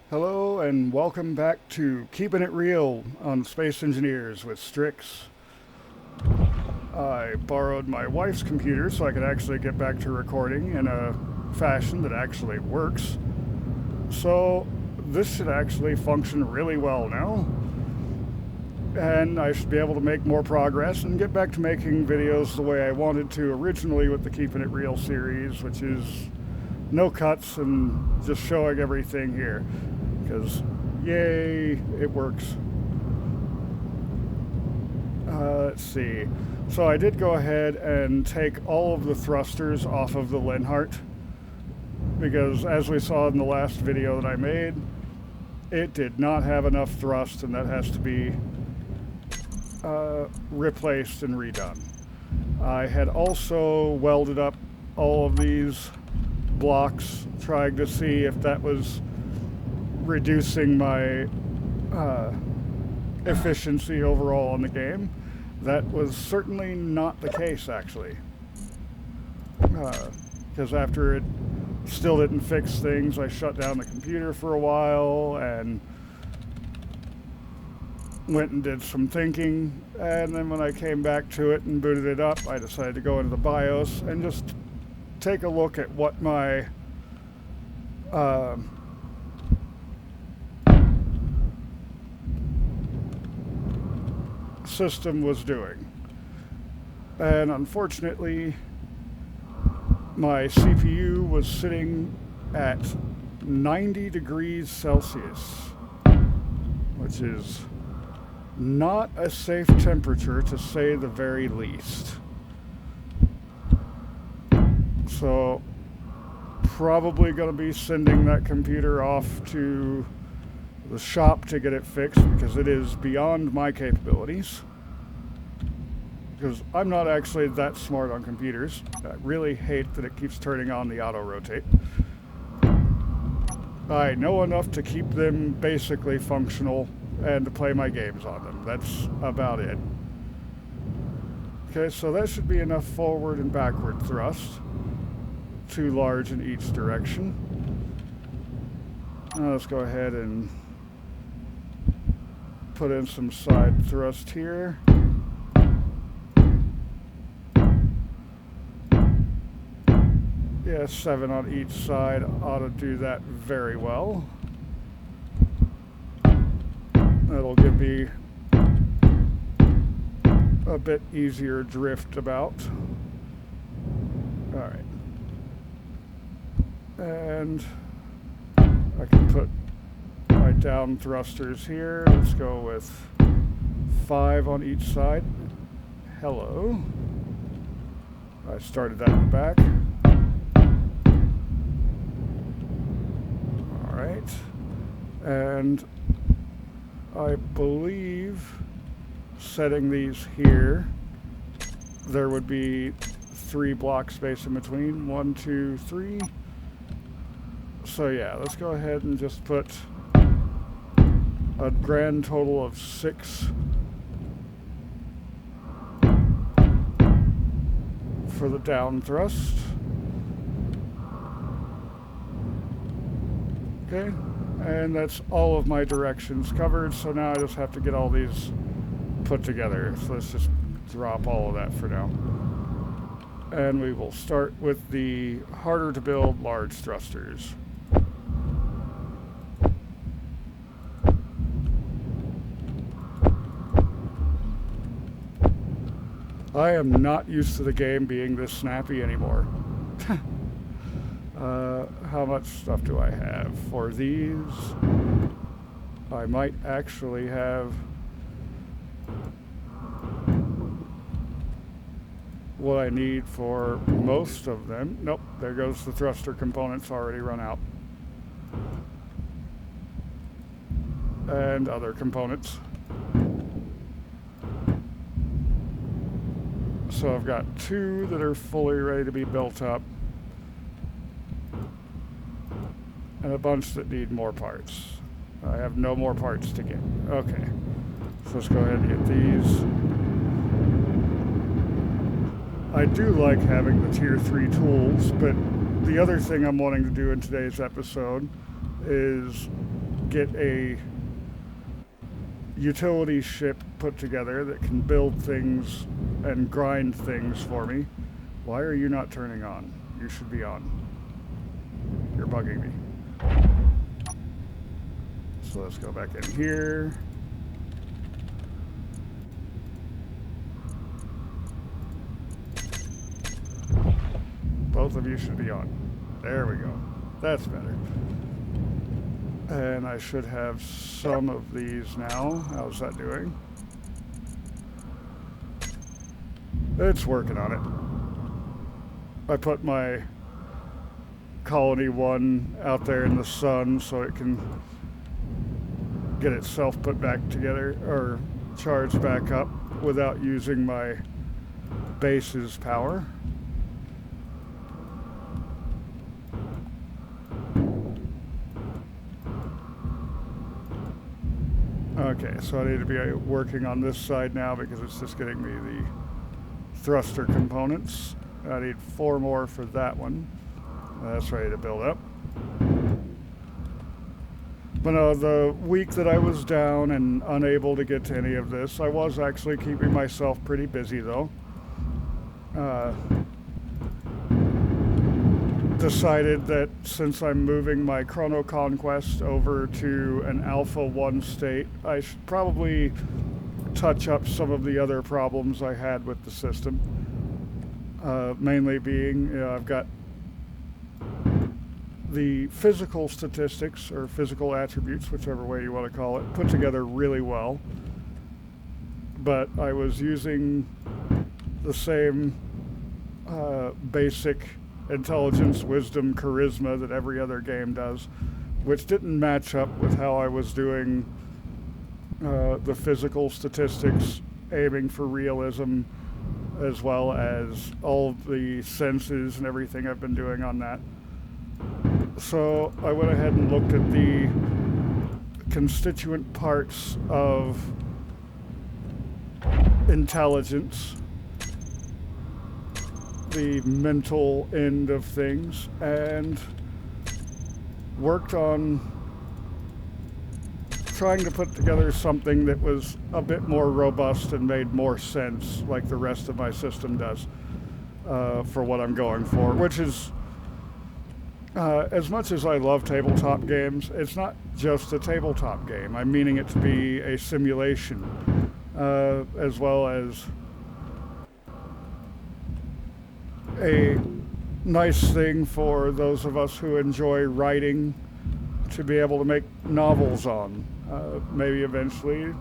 Hello and welcome back to Keeping It Real on Space Engineers with Strix. I borrowed my wife's computer so I could actually get back to recording in a fashion that actually works. So this should actually function really well now. And I should be able to make more progress and get back to making videos the way I wanted to originally with the Keeping It Real series, which is no cuts and just showing everything here. Because, yay, it works. Let's see. So I did go ahead and take all of the thrusters off of the Lenhart, because as we saw in the last video that I made, it did not have enough thrust, and that has to be replaced and redone. I had also welded up all of these blocks, trying to see if that was reducing my efficiency overall in the game. That was certainly not the case, actually. Because after it still didn't fix things, I shut down the computer for a while and went and did some thinking. And then when I came back to it and booted it up, I decided to go into the BIOS and just take a look at what my system was doing. And unfortunately, my CPU was sitting at 90 degrees Celsius, which is not a safe temperature, to say the very least. So probably going to be sending that computer off to the shop to get it fixed, because it is beyond my capabilities. Because I'm not actually that smart on computers. I really hate that it keeps turning on the auto rotate. I know enough to keep them basically functional and to play my games on them. That's about it. Okay, so that should be enough forward and backward thrust. Too large in each direction. Now let's go ahead and put in some side thrust here. Yeah, 7 on each side ought to do that very well. That'll give me a bit easier drift about. All right. And I can put my down thrusters here. Let's go with 5 on each side. Hello. I started that in the back. All right. And I believe setting these here, there would be 3 block space in between. 1, 2, 3. So yeah, let's go ahead and just put a grand total of 6 for the down thrust. Okay, and that's all of my directions covered, so now I just have to get all these put together. So let's just drop all of that for now. And we will start with the harder to build large thrusters. I am not used to the game being this snappy anymore. How much stuff do I have for these? I might actually have what I need for most of them. Nope, there goes the thruster components already run out. And other components. So I've got 2 that are fully ready to be built up, and a bunch that need more parts. I have no more parts to get. Okay, so let's go ahead and get these. I do like having the tier 3 tools, but the other thing I'm wanting to do in today's episode is get a utility ship put together that can build things and grind things for me. Why are you not turning on? You should be on. You're bugging me. So let's go back in here. Both of you should be on. There we go. That's better. And I should have some of these now. How's that doing? It's working on it. I put my Colony 1 out there in the sun so it can get itself put back together or charged back up without using my base's power. Okay, so I need to be working on this side now because it's just getting me the thruster components. I need 4 more for that one. That's ready to build up. But no, the week that I was down and unable to get to any of this, I was actually keeping myself pretty busy though. Decided that since I'm moving my Chrono Conquest over to an Alpha 1 state, I should probably touch up some of the other problems I had with the system. Mainly being, I've got the physical statistics, or physical attributes, whichever way you want to call it, put together really well. But I was using the same basic intelligence, wisdom, charisma that every other game does, which didn't match up with how I was doing the physical statistics, aiming for realism, as well as all the senses and everything I've been doing on that. So I went ahead and looked at the constituent parts of intelligence, the mental end of things, and worked on trying to put together something that was a bit more robust and made more sense, like the rest of my system does, for what I'm going for, which is, as much as I love tabletop games, it's not just a tabletop game. I'm meaning it to be a simulation, as well as a nice thing for those of us who enjoy writing to be able to make novels on, maybe eventually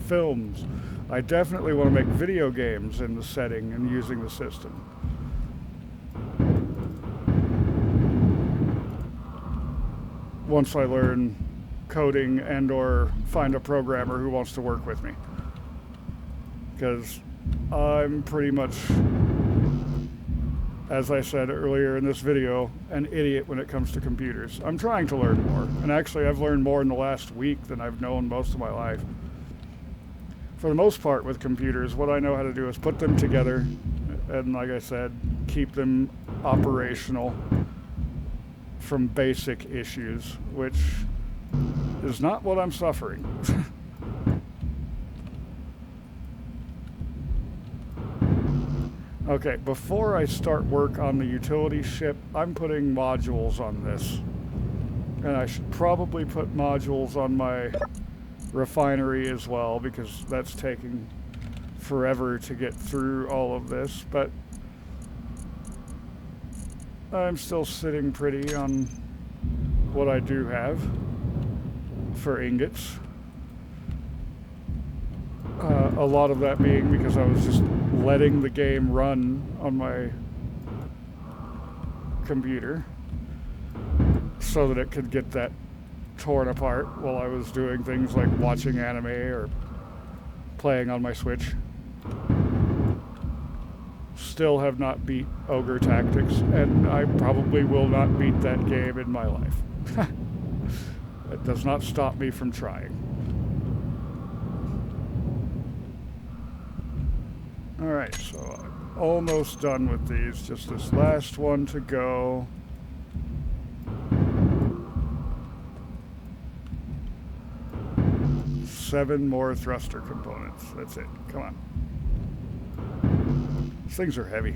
films. I definitely want to make video games in the setting and using the system. Once I learn coding and or find a programmer who wants to work with me. Because I'm pretty much, as I said earlier in this video, an idiot when it comes to computers. I'm trying to learn more, and actually I've learned more in the last week than I've known most of my life. For the most part with computers, what I know how to do is put them together, and like I said, keep them operational from basic issues, which is not what I'm suffering. Okay, before I start work on the utility ship, I'm putting modules on this. And I should probably put modules on my refinery as well, because that's taking forever to get through all of this. But I'm still sitting pretty on what I do have for ingots. A lot of that being because I was just letting the game run on my computer so that it could get that torn apart while I was doing things like watching anime or playing on my Switch. Still have not beat Ogre Tactics, and I probably will not beat that game in my life. It does not stop me from trying. Alright, so I'm almost done with these. Just this last one to go. 7 more thruster components. That's it. Come on. These things are heavy.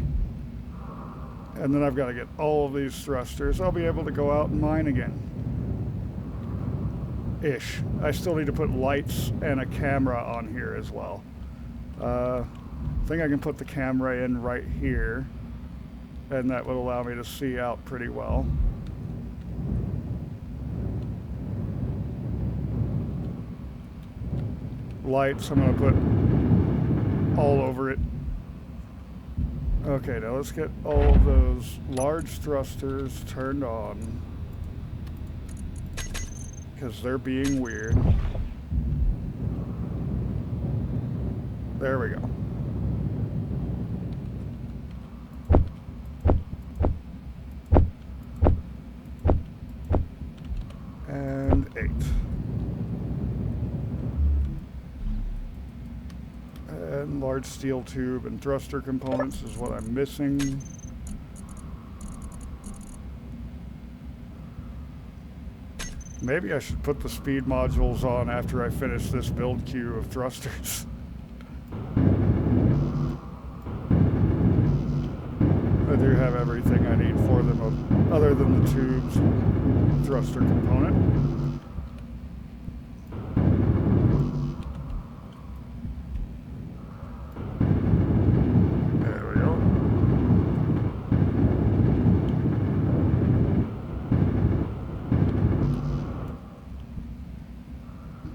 And then I've got to get all of these thrusters. I'll be able to go out and mine again. Ish. I still need to put lights and a camera on here as well. I think I can put the camera in right here, and that would allow me to see out pretty well. Lights, I'm going to put all over it. Okay, now let's get all of those large thrusters turned on, because they're being weird. There we go. And 8. And large steel tube and thruster components is what I'm missing. Maybe I should put the speed modules on after I finish this build queue of thrusters. I do have everything I need for them other than the tubes and thruster component. There we go.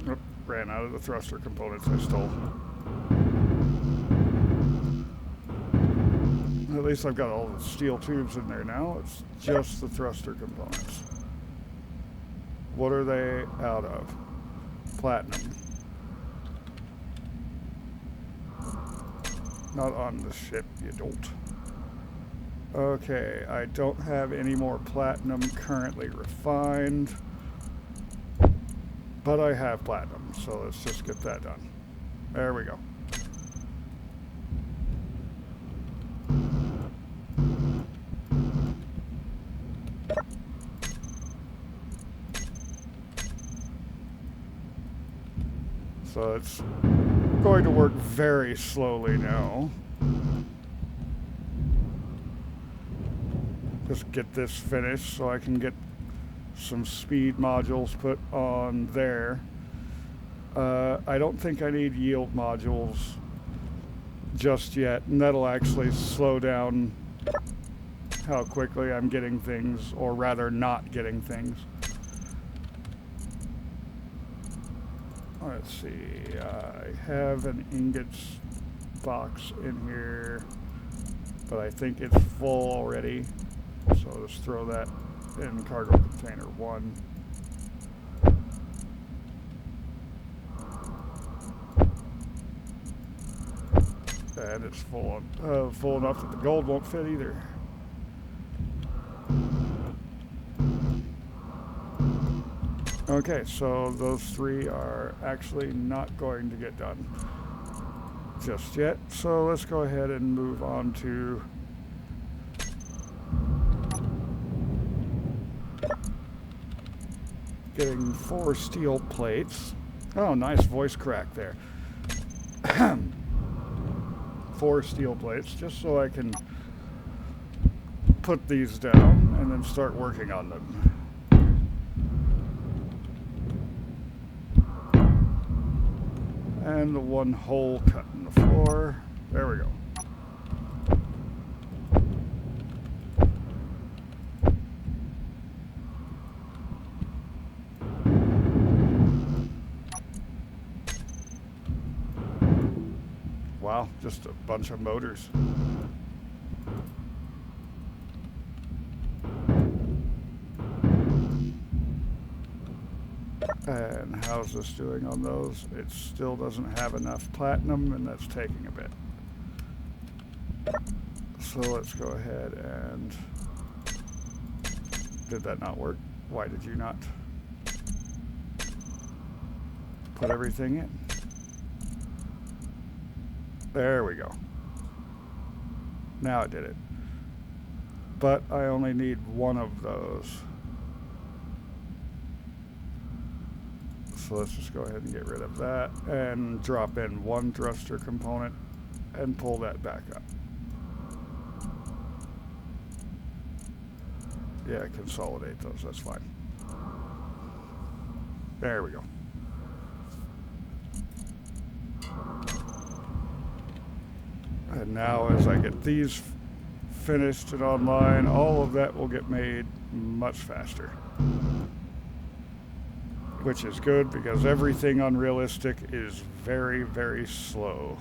Oh, ran out of the thruster components I stole. At least I've got all the steel tubes in there now. It's just the thruster components. What are they out of? Platinum. Not on the ship, you don't. Okay, I don't have any more platinum currently refined, but I have platinum, so let's just get that done. There we go. So it's going to work very slowly now. Just get this finished so I can get some speed modules put on there. I don't think I need yield modules just yet, and that'll actually slow down how quickly I'm getting things, or rather not getting things. Let's see, I have an ingots box in here, but I think it's full already, so let's throw that in cargo container 1. And it's full enough that the gold won't fit either. Okay, so those 3 are actually not going to get done just yet. So let's go ahead and move on to getting 4 steel plates. Oh, nice voice crack there. 4 steel plates, just so I can put these down and then start working on them. And the 1 hole cut in the floor. There we go. Wow, just a bunch of motors. And how's this doing on those? It still doesn't have enough platinum, and that's taking a bit. So let's go ahead and... Did that not work? Why did you not put everything in? There we go. Now it did it. But I only need 1 of those. So let's just go ahead and get rid of that and drop in one thruster component and pull that back up. Yeah, consolidate those, that's fine. There we go. And now as I get these finished and online, all of that will get made much faster. Which is good because everything on realistic is very, very slow.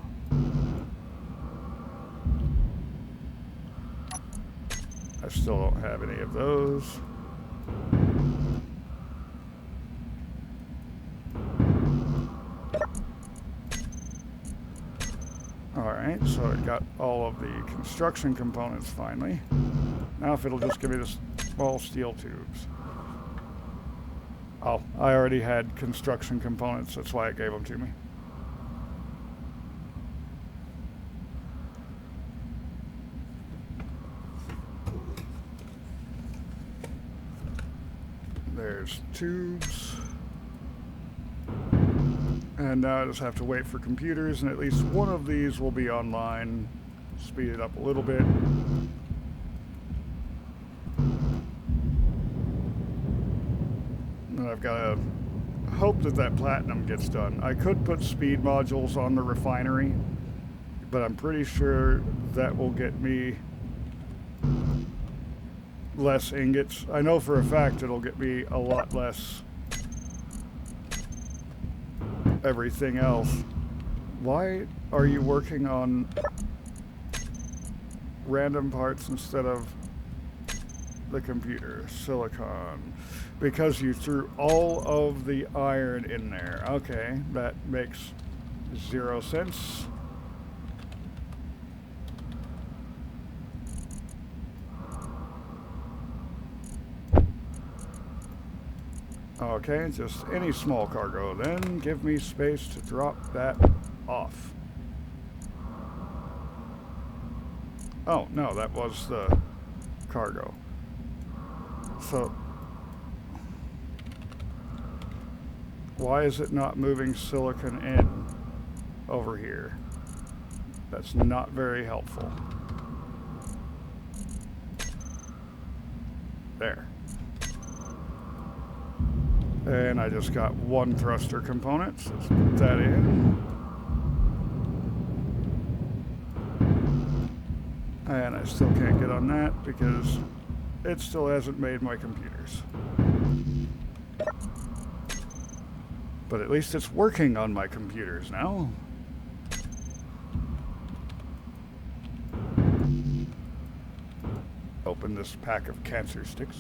I still don't have any of those. Alright, so it got all of the construction components finally. Now if it'll just give me the small steel tubes. Oh, I already had construction components, that's why it gave them to me. There's tubes. And now I just have to wait for computers, and at least one of these will be online. Speed it up a little bit. And I've got to hope that that platinum gets done. I could put speed modules on the refinery, but I'm pretty sure that will get me less ingots. I know for a fact it'll get me a lot less everything else. Why are you working on random parts instead of the computer? Silicon. Because you threw all of the iron in there. Okay, that makes 0 sense. Okay, just any small cargo then. Give me space to drop that off. Oh, no, that was the cargo. So, why is it not moving silicon in over here? That's not very helpful. There. And I just got one thruster component, so let's put that in. And I still can't get on that because it still hasn't made my computers. But at least it's working on my computers now. Open this pack of cancer sticks.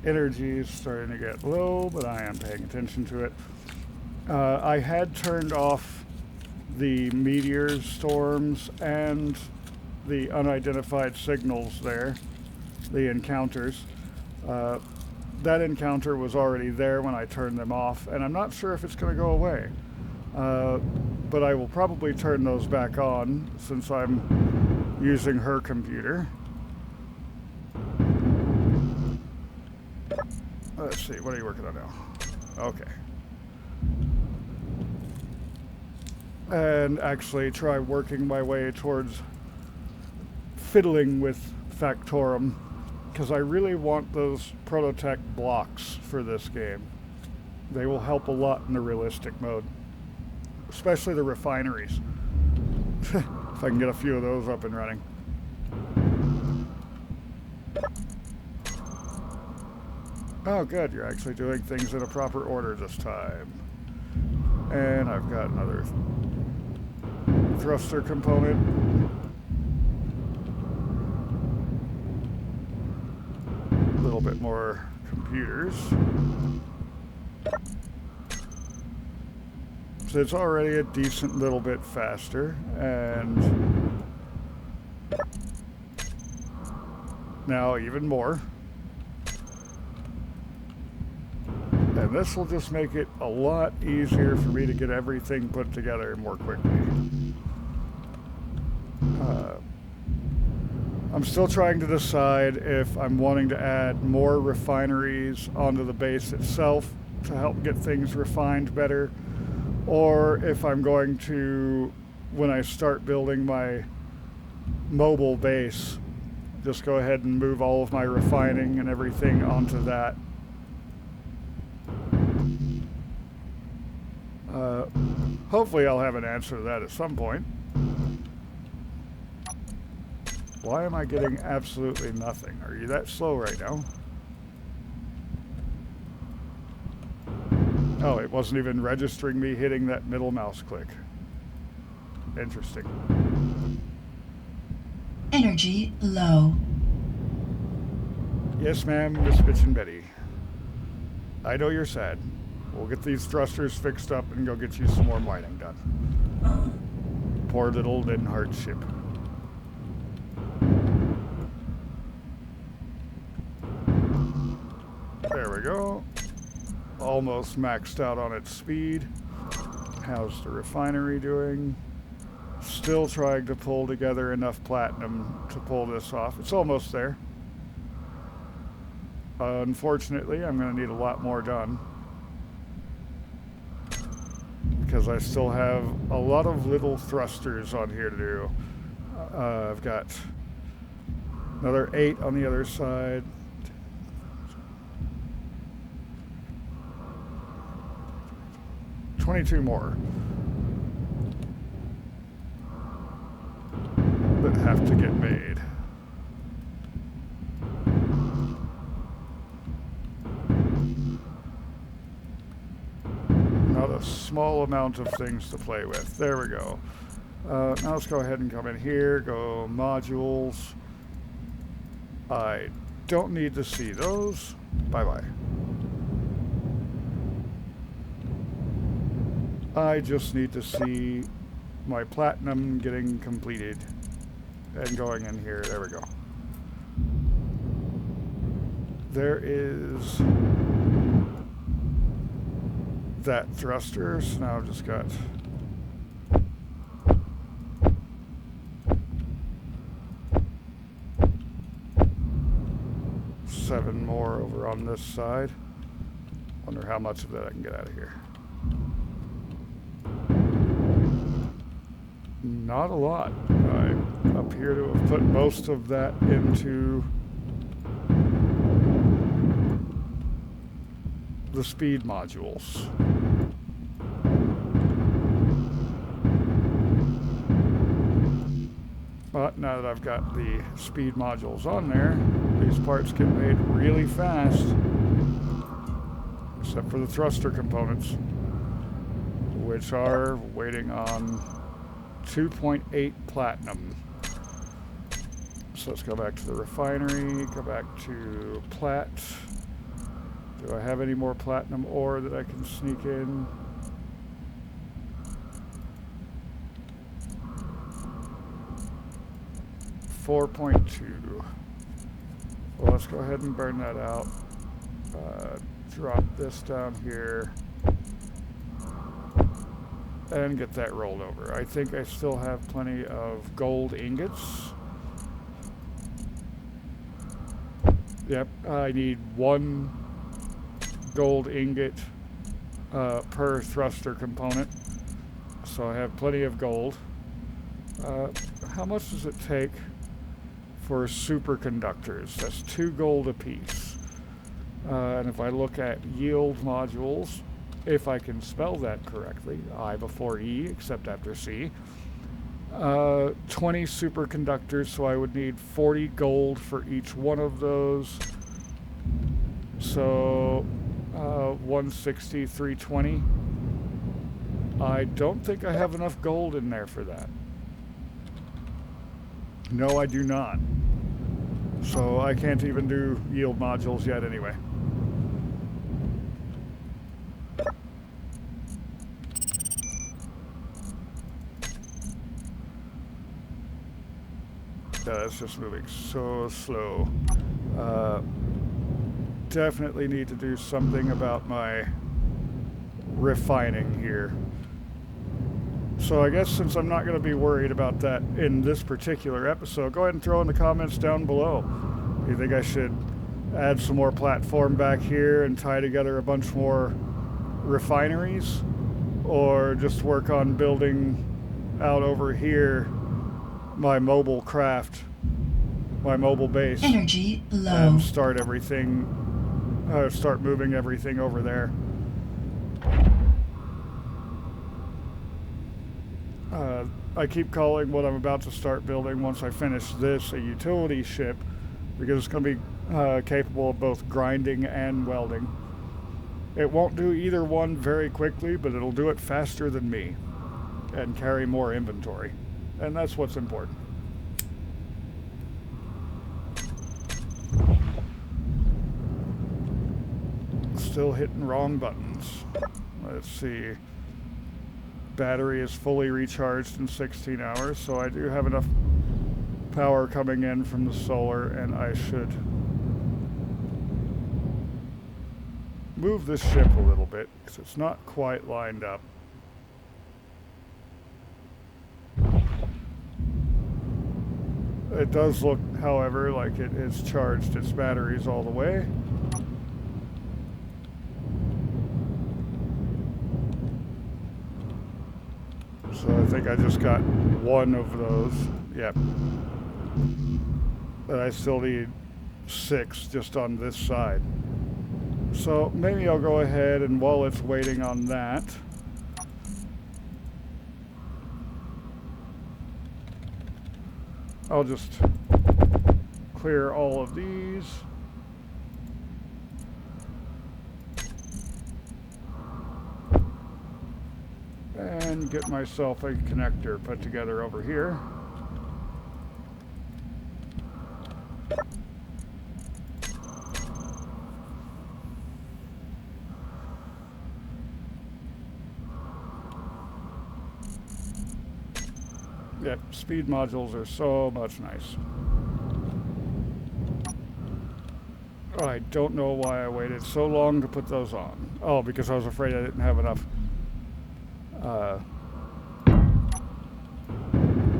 Energy is starting to get low, but I am paying attention to it. I had turned off the meteor storms and the unidentified signals there, the encounters. That encounter was already there when I turned them off, and I'm not sure if it's going to go away. But I will probably turn those back on since I'm using her computer. Let's see, what are you working on now? Okay. And actually try working my way towards fiddling with Factorum, because I really want those Prototech blocks for this game. They will help a lot in the realistic mode, especially the refineries. If I can get a few of those up and running. Oh good, you're actually doing things in a proper order this time. And I've got another thruster component. A little bit more computers. So it's already a decent little bit faster, and now even more. And this will just make it a lot easier for me to get everything put together more quickly. I'm still trying to decide if I'm wanting to add more refineries onto the base itself to help get things refined better, or if I'm going to, when I start building my mobile base, just go ahead and move all of my refining and everything onto that. Hopefully I'll have an answer to that at some point. Why am I getting absolutely nothing? Are you that slow right now? Oh, it wasn't even registering me hitting that middle mouse click. Interesting. Energy low. Yes, ma'am, Miss Bitchin' Betty. I know you're sad. We'll get these thrusters fixed up and go get you some more mining done. Poor little Lenhart ship. There we go. Almost maxed out on its speed. How's the refinery doing? Still trying to pull together enough platinum to pull this off. It's almost there. Unfortunately, I'm going to need a lot more done, because I still have a lot of little thrusters on here to do. I've got another 8 on the other side. $22 more that have to get made. Not a small amount of things to play with. There we go. Now let's go ahead and come in here, go modules. I don't need to see those. Bye-bye. I just need to see my platinum getting completed and going in here. There we go. There is that thruster, so now I've just got seven more over on this side. Wonder how much of that I can get out of here. Not a lot. I appear to have put most of that into the speed modules. But now that I've got the speed modules on there, these parts get made really fast, except for the thruster components, which are waiting on 2.8 platinum. So let's go back to the refinery, go back to plat. Do I have any more platinum ore that I can sneak in? $4.2. Well, let's go ahead and burn that out. Drop this down here and get that rolled over. I think I still have plenty of gold ingots. Yep, I need 1 gold ingot per thruster component, so I have plenty of gold. How much does it take for superconductors? That's 2 gold apiece. And if I look at yield modules, if I can spell that correctly, I before E, except after C, 20 superconductors, so I would need 40 gold for each one of those. So 160, 320. I don't think I have enough gold in there for that. No, I do not. So I can't even do yield modules yet anyway. It's just moving so slow. Definitely need to do something about my refining here. So I guess since I'm not going to be worried about that in this particular episode, go ahead and throw in the comments down below. You think I should add some more platform back here and tie together a bunch more refineries? Or just work on building out over here my mobile craft, my mobile base, Energy low. and start moving everything over there. I keep calling what I'm about to start building once I finish this a utility ship, because it's going to be capable of both grinding and welding. It won't do either one very quickly, but it'll do it faster than me and carry more inventory. And that's what's important. Still hitting wrong buttons. Let's see. Battery is fully recharged in 16 hours, so I do have enough power coming in from the solar, and I should move this ship a little bit because it's not quite lined up. It does look, however, like it has charged its batteries all the way. So I think I just got one of those. Yep. But I still need 6 just on this side. So maybe I'll go ahead, and while it's waiting on that, I'll just clear all of these. And get myself a connector put together over here. Yep, speed modules are so much nice. I don't know why I waited so long to put those on. Oh, because I was afraid I didn't have enough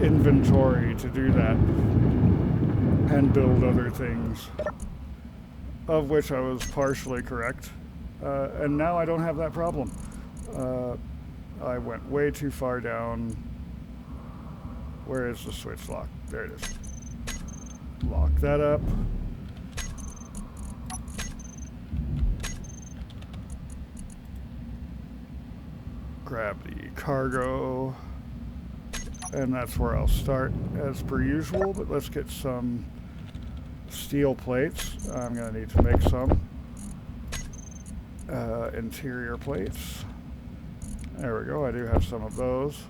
inventory to do that and build other things, of which I was partially correct. And now I don't have that problem. I went way too far down. Where is the switch lock? There it is. Lock that up. Grab the cargo, and that's where I'll start as per usual, but let's get some steel plates. I'm going to need to make some interior plates. There we go, I do have some of those.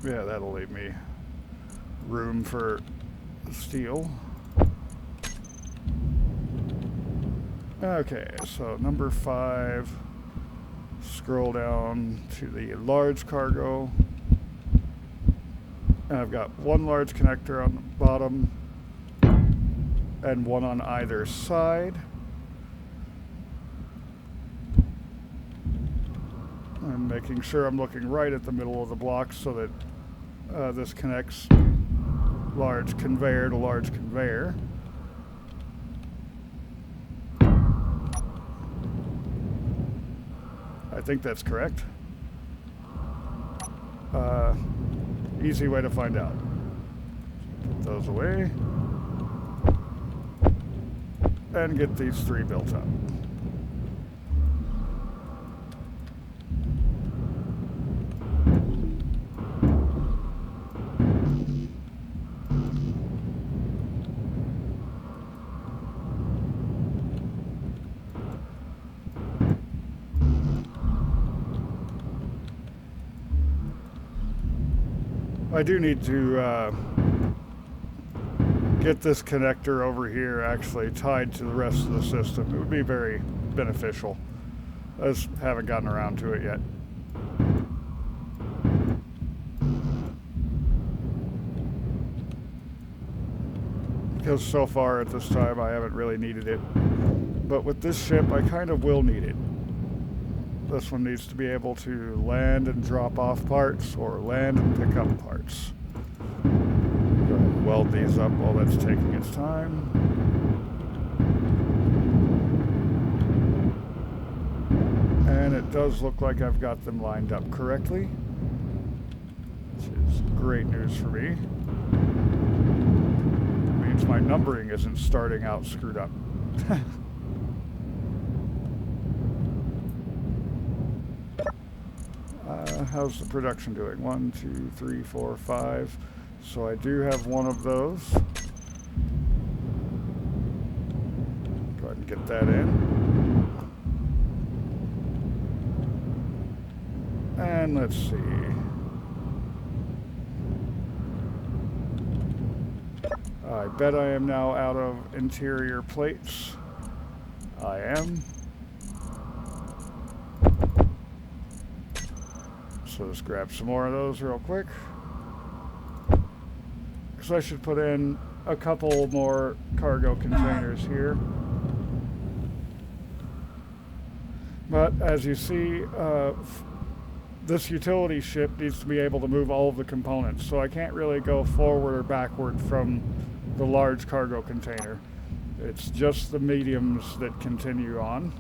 Yeah, that'll leave me room for steel. Okay, so number 5, scroll down to the large cargo. And I've got one large connector on the bottom and one on either side. I'm making sure I'm looking right at the middle of the block so that this connects large conveyor to large conveyor. I think that's correct. Easy way to find out. Put those away. And get these 3 built up. I do need to get this connector over here actually tied to the rest of the system. It would be very beneficial. I just haven't gotten around to it yet. Because so far at this time I haven't really needed it. But with this ship, I kind of will need it. This one needs to be able to land and drop off parts, or land and pick up parts. Go ahead and weld these up while that's taking its time. And it does look like I've got them lined up correctly, which is great news for me. It means my numbering isn't starting out screwed up. How's the production doing? 1, 2, 3, 4, 5. So I do have one of those. Go ahead and get that in. And let's see. I bet I am now out of interior plates. I am. So let's grab some more of those real quick. Because I should put in a couple more cargo containers here. But as you see, this utility ship needs to be able to move all of the components. So I can't really go forward or backward from the large cargo container. It's just the mediums that continue on,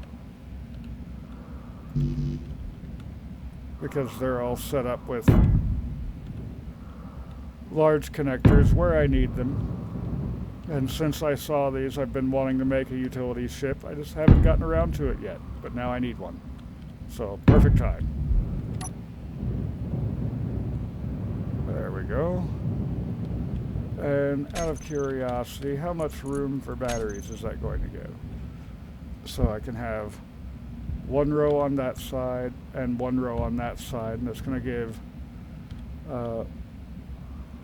because they're all set up with large connectors where I need them. And since I saw these, I've been wanting to make a utility ship. I just haven't gotten around to it yet, but now I need one. So, perfect time. There we go. And out of curiosity, how much room for batteries is that going to give? So I can have one row on that side and one row on that side, and it's going to give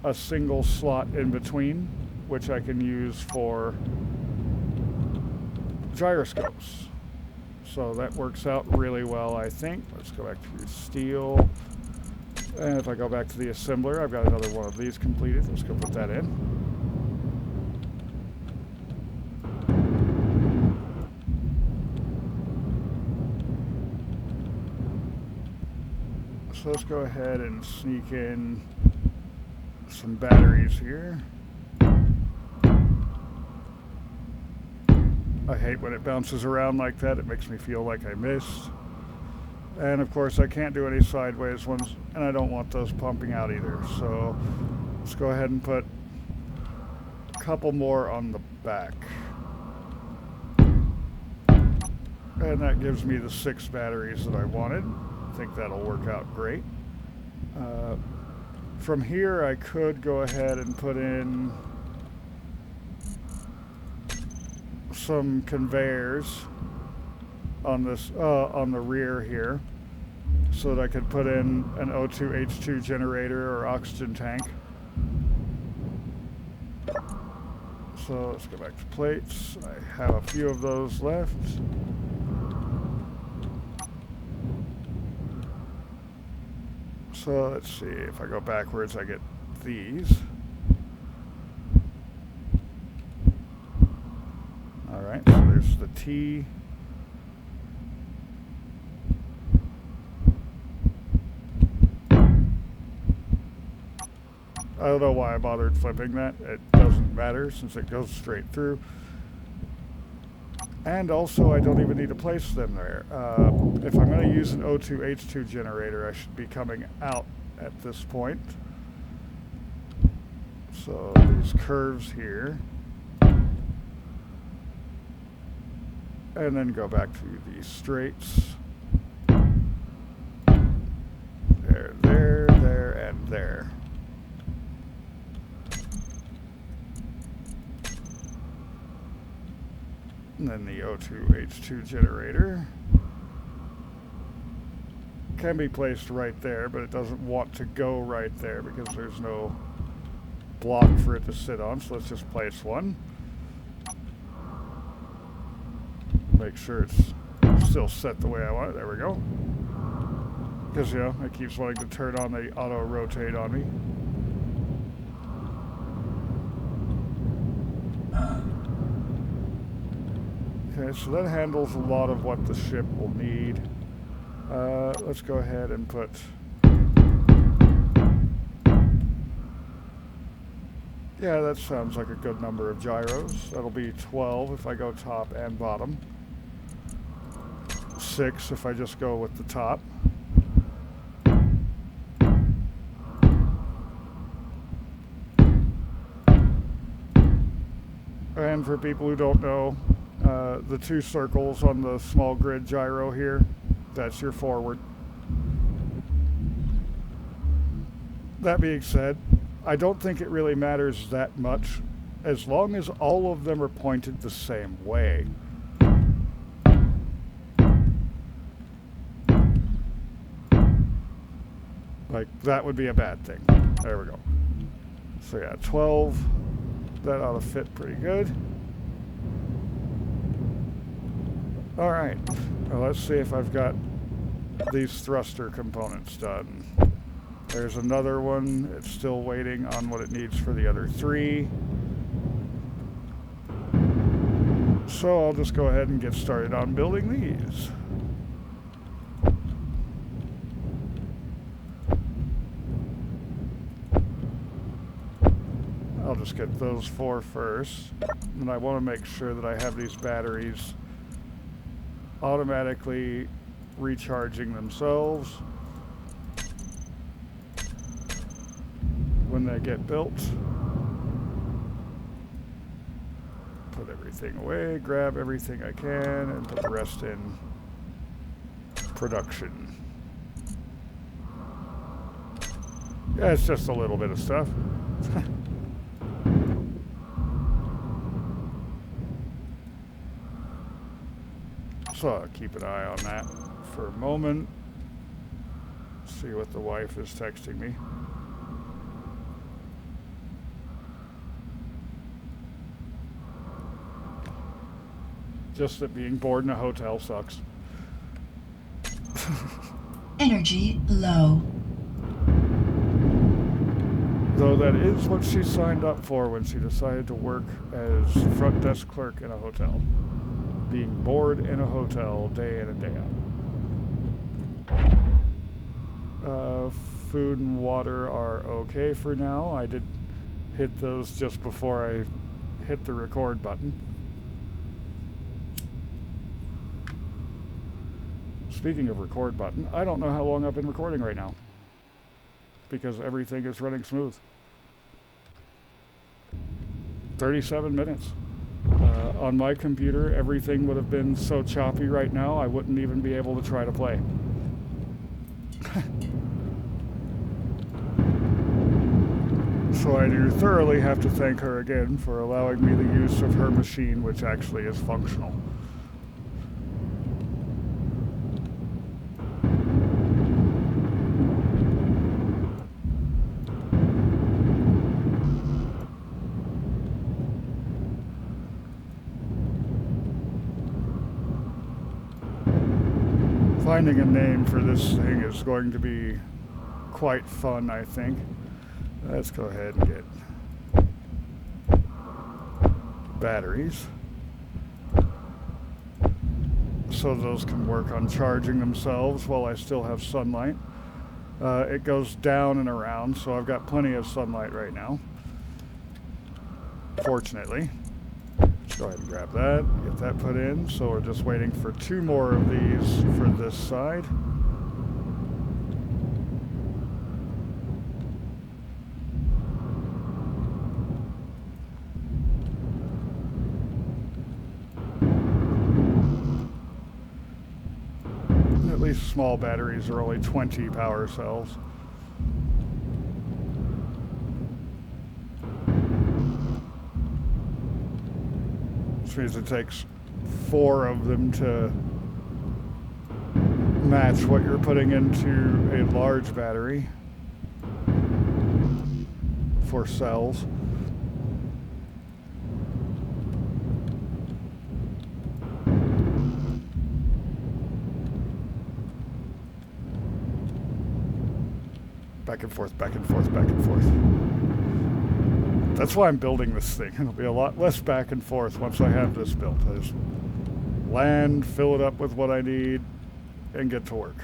a single slot in between, which I can use for gyroscopes. So that works out really well, I think. Let's go back to steel. And if I go back to the assembler, I've got another one of these completed. Let's go put that in. So let's go ahead and sneak in some batteries here. I hate when it bounces around like that. It makes me feel like I missed. And of course I can't do any sideways ones, and I don't want those pumping out either. So let's go ahead and put a couple more on the back. And that gives me the 6 batteries that I wanted. I think that'll work out great. From here I could go ahead and put in some conveyors on this on the rear here, so that I could put in an O2 H2 generator or oxygen tank. So let's go back to plates. I have a few of those left. So let's see, if I go backwards I get these. Alright, so there's the T. I don't know why I bothered flipping that. It doesn't matter since it goes straight through. And also I don't even need to place them there. If I'm going to use an O2 H2 generator, I should be coming out at this point. So these curves here. And then go back to these straights. There, there, there, and there. And then the O2 H2 generator can be placed right there, but it doesn't want to go right there because there's no block for it to sit on. So let's just place one. Make sure it's still set the way I want it. There we go. Because, you know, it keeps wanting to turn on the auto rotate on me. Okay, so that handles a lot of what the ship will need. Let's go ahead and put... Yeah, that sounds like a good number of gyros. That'll be 12 if I go top and bottom. 6 if I just go with the top. And for people who don't know, the 2 circles on the small grid gyro here, that's your forward. That being said, I don't think it really matters that much as long as all of them are pointed the same way. Like, that would be a bad thing. There we go. So yeah, 12. That ought to fit pretty good. Alright, well, let's see if I've got these thruster components done. There's another one. It's still waiting on what it needs for the other 3. So I'll just go ahead and get started on building these. I'll just get those 4 first. And I want to make sure that I have these batteries automatically recharging themselves when they get built. Put everything away, grab everything I can, and put the rest in production. Yeah, it's just a little bit of stuff. So I'll keep an eye on that for a moment. See what the wife is texting me. Just that being bored in a hotel sucks. Energy low. Though that is what she signed up for when she decided to work as front desk clerk in a hotel. Being bored in a hotel day in and day out. Food and water are okay for now. I did hit those just before I hit the record button. Speaking of record button, I don't know how long I've been recording right now because everything is running smooth. 37 minutes. On my computer, everything would have been so choppy right now, I wouldn't even be able to try to play. So I do thoroughly have to thank her again for allowing me the use of her machine, which actually is functional. Finding a name for this thing is going to be quite fun, I think. Let's go ahead and get batteries so those can work on charging themselves while I still have sunlight. It goes down and around, so I've got plenty of sunlight right now, fortunately. Let's go ahead and grab that, get that put in. So we're just waiting for 2 more of these for this side. At least small batteries are only 20 power cells. Which means it takes 4 of them to match what you're putting into a large battery for cells. Back and forth, back and forth, back and forth. That's why I'm building this thing. It'll be a lot less back and forth once I have this built. land, fill it up with what I need, and get to work.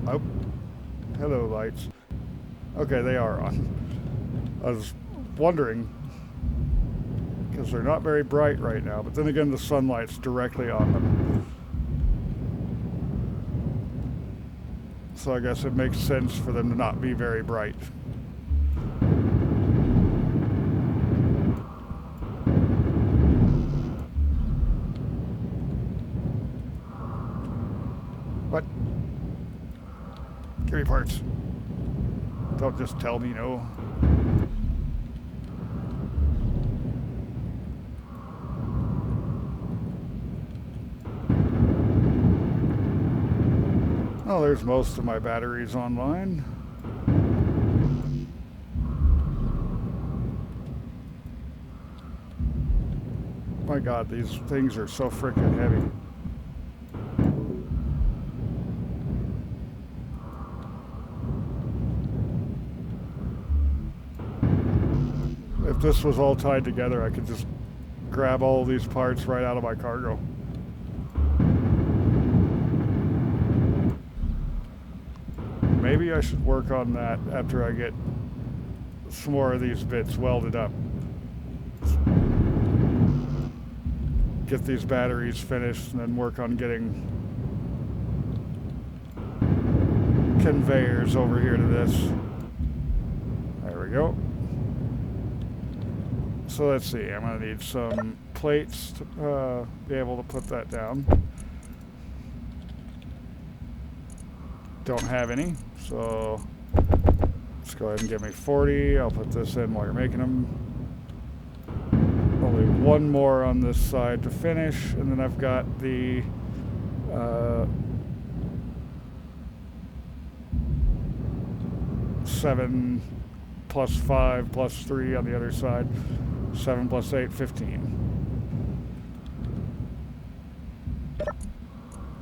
Oh, hello lights. Okay, they are on. I was wondering, because they're not very bright right now, but then again the sunlight's directly on them. So I guess it makes sense for them to not be very bright. What? Give me parts. Don't just tell me no. Oh, there's most of my batteries online. My God, these things are so freaking heavy. If this was all tied together, I could just grab all these parts right out of my cargo. Maybe I should work on that after I get some more of these bits welded up. Get these batteries finished and then work on getting conveyors over here to this. There we go. So let's see, I'm going to need some plates to be able to put that down. Don't have any, so let's go ahead and give me 40. I'll put this in while you're making them. Only one more on this side to finish, and then I've got the 7 plus 5 plus 3 on the other side. 7 plus 8, 15.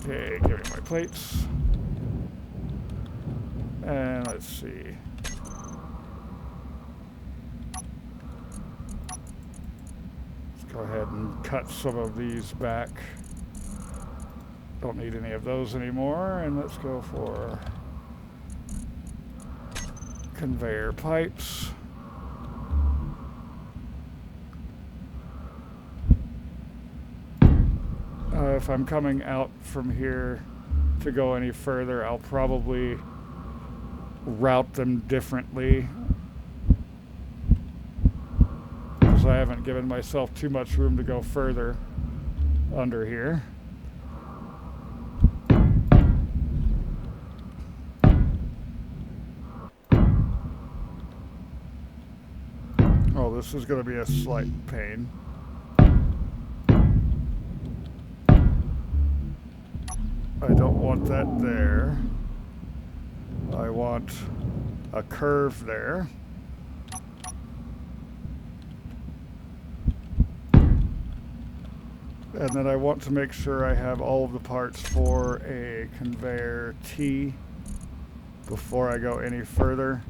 Okay, give me my plates. And let's see. Let's go ahead and cut some of these back. Don't need any of those anymore. And let's go for conveyor pipes. If I'm coming out from here to go any further, I'll probably route them differently, because I haven't given myself too much room to go further under here. Oh, this is going to be a slight pain. I don't want that there. I want a curve there. And then I want to make sure I have all of the parts for a conveyor T before I go any further,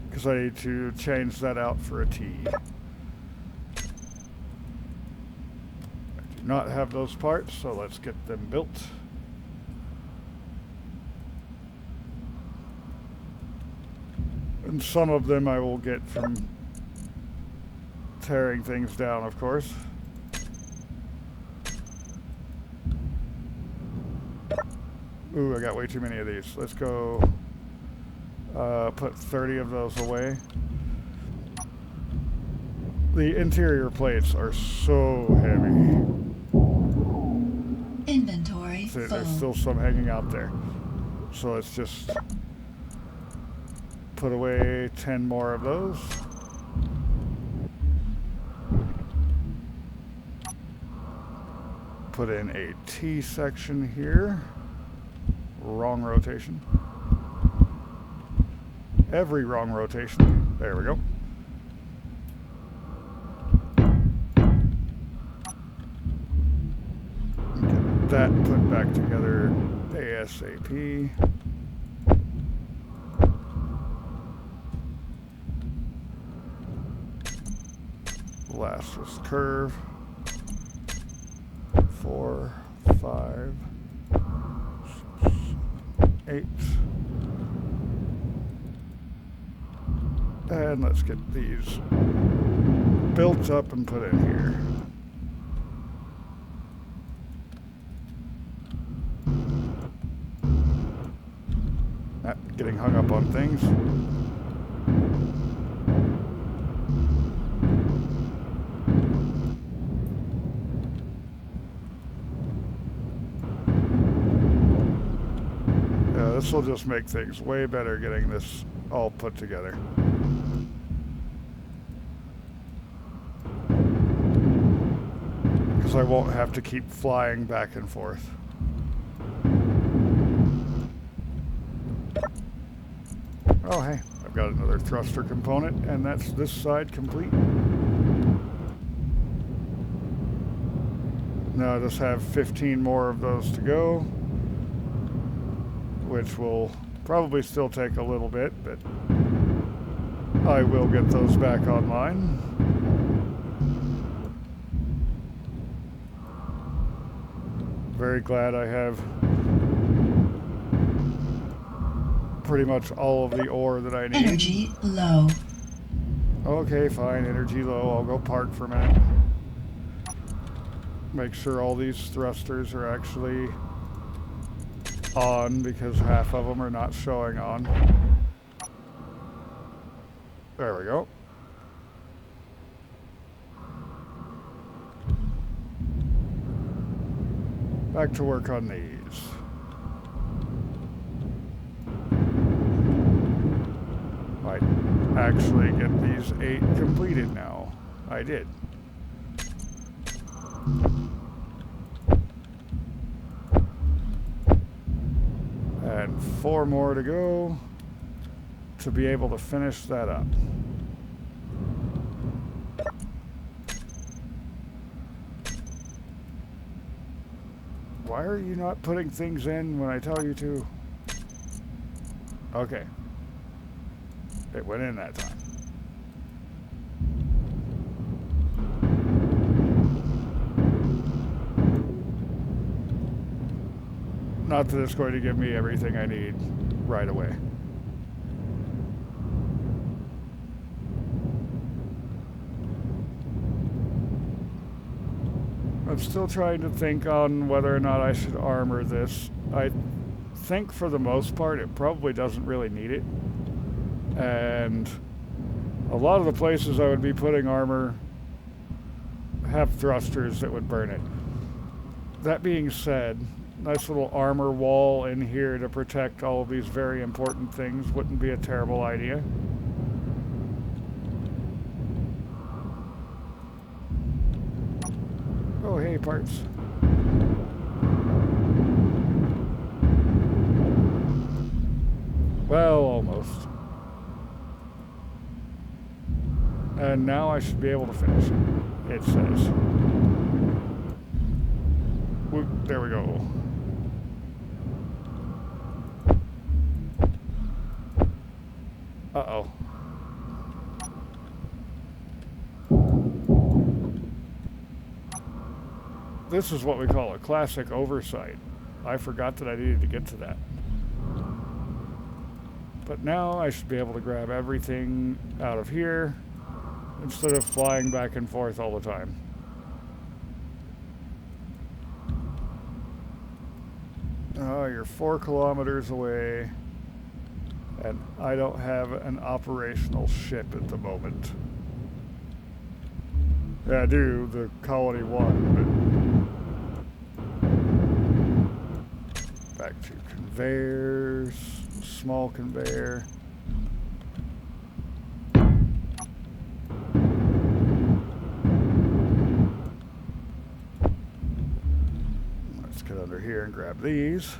because I need to change that out for a T. I do not have those parts, so let's get them built. And some of them I will get from tearing things down, of course. Ooh, I got way too many of these. Let's go put 30 of those away. The interior plates are so heavy. Inventory See, full. there's still some hanging out there. So let's just put away 10 more of those. Put in a T section here. Wrong rotation. Every wrong rotation. There we go. Get that put back together ASAP. Last was curve. 4, 5, 6, 8. And let's get these built up and put in here. Getting hung up on things. This will just make things way better getting this all put together. Because I won't have to keep flying back and forth. Oh hey, I've got another thruster component, and that's this side complete. Now I just have 15 more of those to go, which will probably still take a little bit, but I will get those back online. Very glad I have pretty much all of the ore that I need. Energy low. Okay, fine, energy low. I'll go park for a minute. Make sure all these thrusters are actually on, because half of them are not showing on. There we go. Back to work on these. Might actually get these 8 completed now. I did. And 4 more to go to be able to finish that up. Why are you not putting things in when I tell you to? Okay. It went in that time. Not that it's going to give me everything I need right away. I'm still trying to think on whether or not I should armor this. I think for the most part it probably doesn't really need it. And a lot of the places I would be putting armor have thrusters that would burn it. That being said, nice little armor wall in here to protect all of these very important things wouldn't be a terrible idea. Oh, hey, parts. Well, almost. And now I should be able to finish it, it says. Whoop, there we go. Uh-oh. This is what we call a classic oversight. I forgot that I needed to get to that. But now I should be able to grab everything out of here instead of flying back and forth all the time. Oh, you're 4 kilometers away, and I don't have an operational ship at the moment. Yeah, I do, the Colony 1, but back to conveyors, small conveyor. Let's get under here and grab these.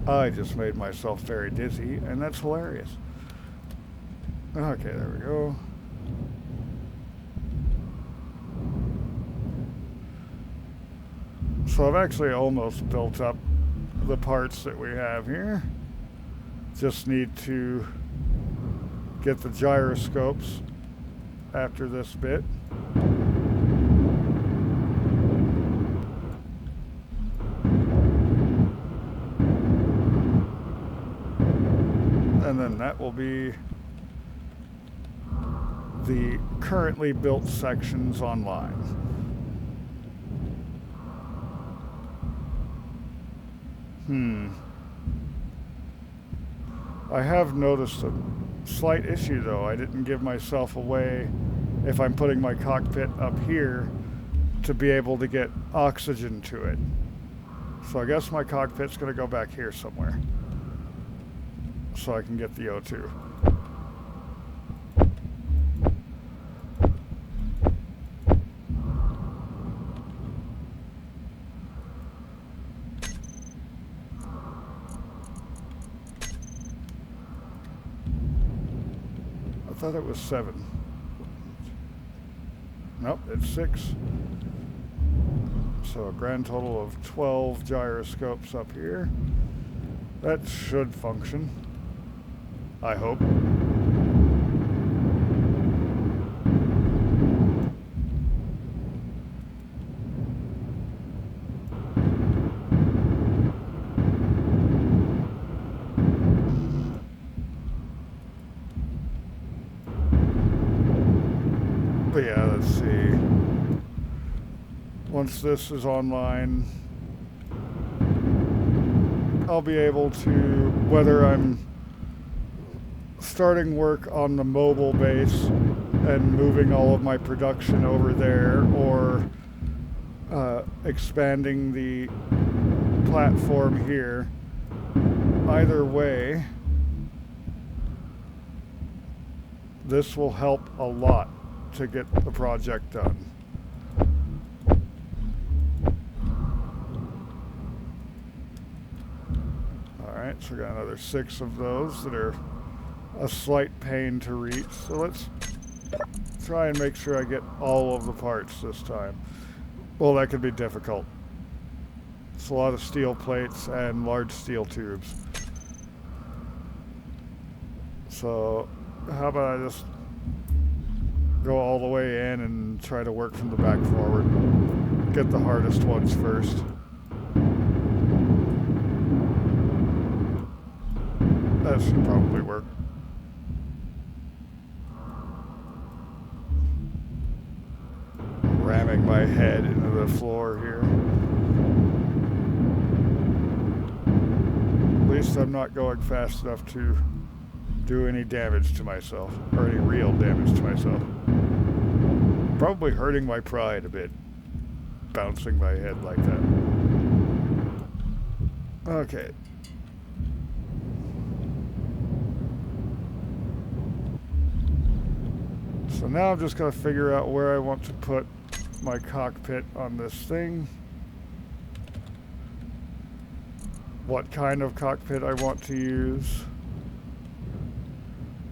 I just made myself very dizzy, and that's hilarious. Okay, there we go. So I've actually almost built up the parts that we have here. Just need to get the gyroscopes after this bit. And then that will be the currently built sections online. I have noticed a slight issue though. I didn't give myself a way, if I'm putting my cockpit up here, to be able to get oxygen to it. So I guess my cockpit's going to go back here somewhere so I can get the O2. I thought it was 7. Nope, it's 6. So a grand total of 12 gyroscopes up here. That should function, I hope. But yeah, let's see. Once this is online, I'll be able to, whether I'm starting work on the mobile base and moving all of my production over there, or expanding the platform here, either way, this will help a lot to get the project done. Alright, so we got another 6 of those that are a slight pain to reach. So let's try and make sure I get all of the parts this time. Well, that could be difficult. It's a lot of steel plates and large steel tubes. So how about I just go all the way in and try to work from the back forward. Get the hardest ones first. That should probably work. Ramming my head into the floor here. At least I'm not going fast enough to do any damage to myself, or any real damage to myself. Probably hurting my pride a bit, bouncing my head like that. Okay. So now I'm just going to figure out where I want to put my cockpit on this thing. What kind of cockpit I want to use.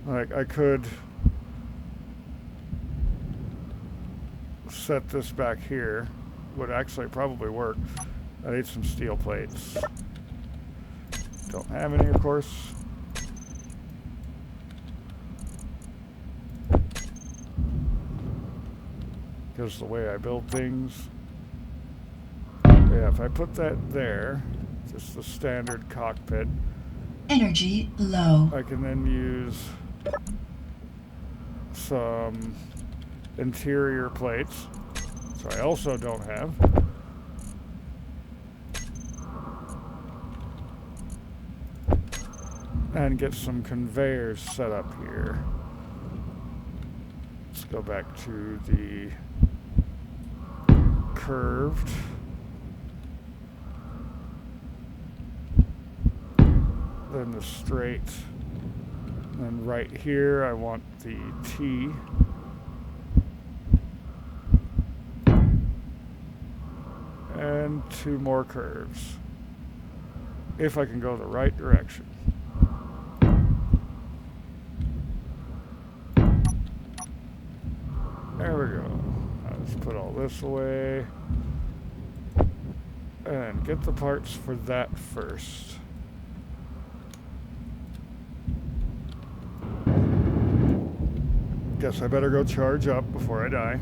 Like, I could set this back here. Would actually probably work. I need some steel plates. Don't have any, of course. Because the way I build things. Yeah, if I put that there, just the standard cockpit. Energy low. I can then use some interior plates, so I also don't have. And get some conveyors set up here. Let's go back to the curved. Then the straight. And right here I want the T. And 2 more curves. If I can go the right direction. There we go. I'll just put all this away. And get the parts for that first. Guess I better go charge up before I die.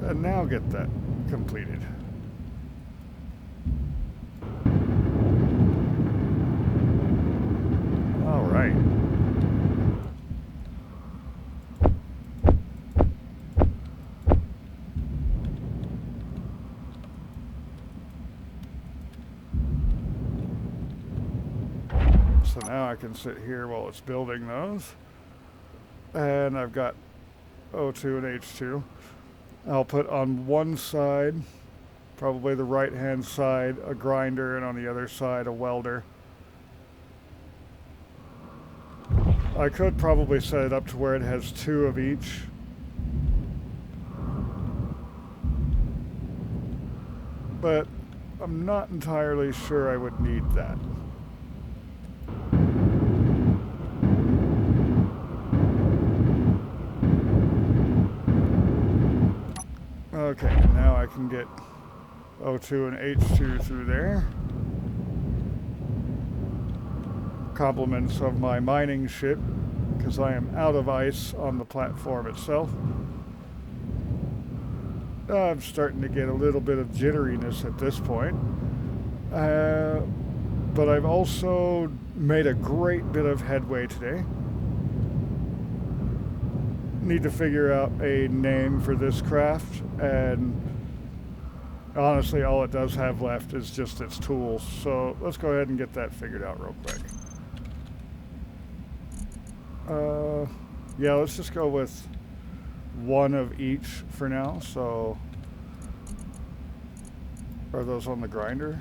And now get that completed. All right. So now I can sit here while it's building those. And I've got O2 and H2. I'll put on one side, probably the right hand side, a grinder, and on the other side a welder. I could probably set it up to where it has two of each. But I'm not entirely sure I would need that. Okay, now I can get O2 and H2 through there. Compliments of my mining ship, because I am out of ice on the platform itself. I'm starting to get a little bit of jitteriness at this point. But I've also made a great bit of headway today. Need to figure out a name for this craft, and honestly all it does have left is just its tools, so let's go ahead and get that figured out real quick. Yeah, let's just go with one of each for now. So are those on the grinder?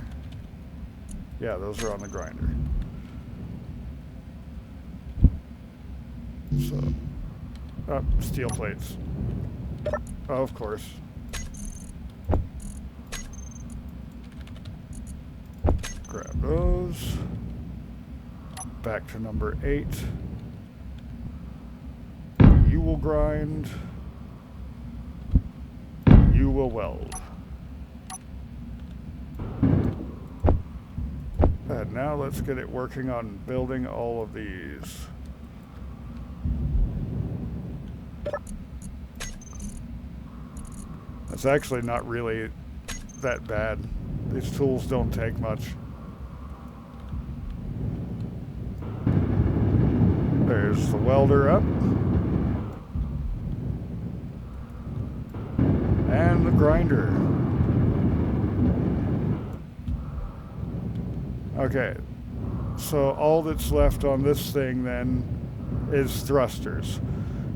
Yeah, those are on the grinder. So steel plates. Oh, of course. Grab those. Back to number 8. You will grind. You will weld. And now let's get it working on building all of these. It's actually not really that bad. These tools don't take much. There's the welder up. And the grinder. Okay, so all that's left on this thing then is thrusters,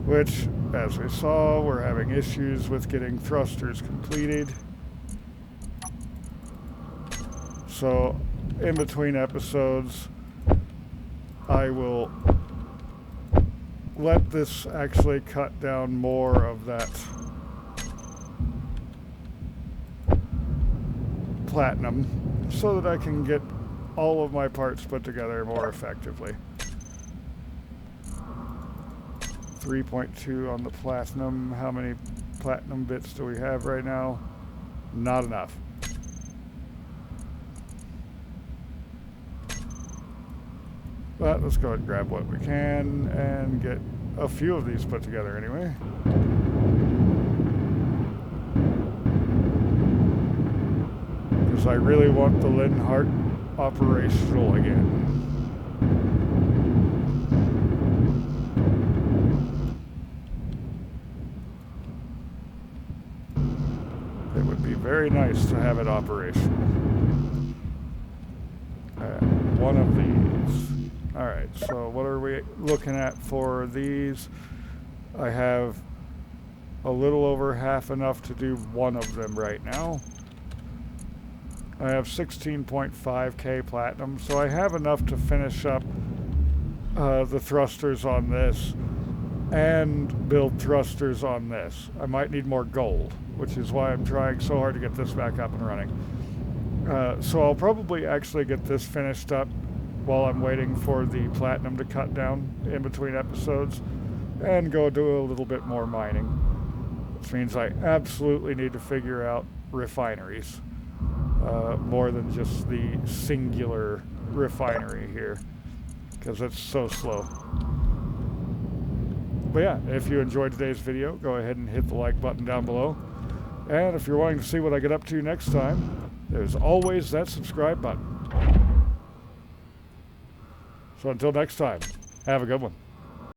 which, as we saw, we're having issues with getting thrusters completed. So in between episodes, I will let this actually cut down more of that platinum so that I can get all of my parts put together more effectively. 3.2 on the platinum. How many platinum bits do we have right now? Not enough. But let's go ahead and grab what we can and get a few of these put together anyway. Because I really want the Lenhart operational again. It would be very nice to have it operational. One of these. Alright, so what are we looking at for these? I have a little over half enough to do one of them right now. I have 16.5k platinum, so I have enough to finish up the thrusters on this and build thrusters on this. I might need more gold, which is why I'm trying so hard to get this back up and running. So I'll probably actually get this finished up while I'm waiting for the platinum to cut down in between episodes and go do a little bit more mining. which means I absolutely need to figure out refineries, more than just the singular refinery here, because it's so slow. But yeah, if you enjoyed today's video, go ahead and hit the like button down below. And if you're wanting to see what I get up to next time, there's always that subscribe button. So until next time, have a good one.